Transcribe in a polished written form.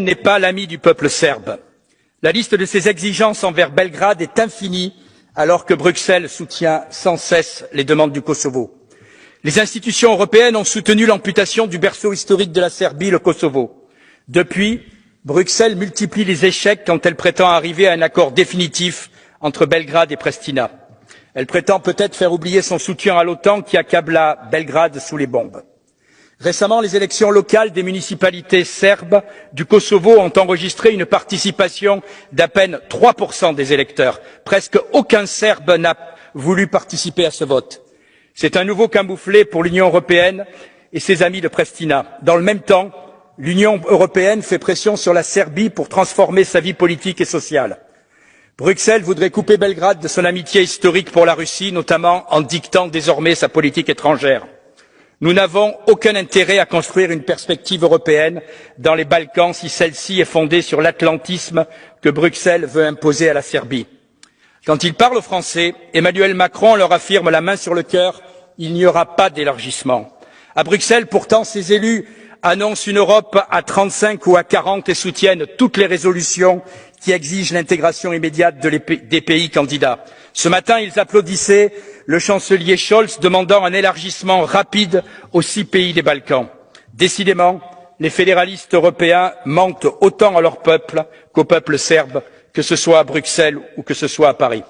n'est pas l'ami du peuple serbe. La liste de ses exigences envers Belgrade est infinie, alors que Bruxelles soutient sans cesse les demandes du Kosovo. Les institutions européennes ont soutenu l'amputation du berceau historique de la Serbie, le Kosovo. Depuis, Bruxelles multiplie les échecs quand elle prétend arriver à un accord définitif entre Belgrade et Pristina. Elle prétend peut-être faire oublier son soutien à l'OTAN qui accabla Belgrade sous les bombes. Récemment, les élections locales des municipalités serbes du Kosovo ont enregistré une participation d'à peine 3% des électeurs. Presque aucun Serbe n'a voulu participer à ce vote. C'est un nouveau camouflet pour l'Union européenne et ses amis de Pristina. Dans le même temps, l'Union européenne fait pression sur la Serbie pour transformer sa vie politique et sociale. Bruxelles voudrait couper Belgrade de son amitié historique pour la Russie, notamment en dictant désormais sa politique étrangère. Nous n'avons aucun intérêt à construire une perspective européenne dans les Balkans si celle-ci est fondée sur l'atlantisme que Bruxelles veut imposer à la Serbie. Quand ils parlent aux Français, Emmanuel Macron leur affirme la main sur le cœur, il n'y aura pas d'élargissement. À Bruxelles, pourtant, ses élus annoncent une Europe à 35 ou à 40 et soutiennent toutes les résolutions qui exigent l'intégration immédiate des pays candidats. Ce matin, ils applaudissaient le chancelier Scholz demandant un élargissement rapide aux 6 pays des Balkans. Décidément, les fédéralistes européens mentent autant à leur peuple qu'au peuple serbe, que ce soit à Bruxelles ou que ce soit à Paris.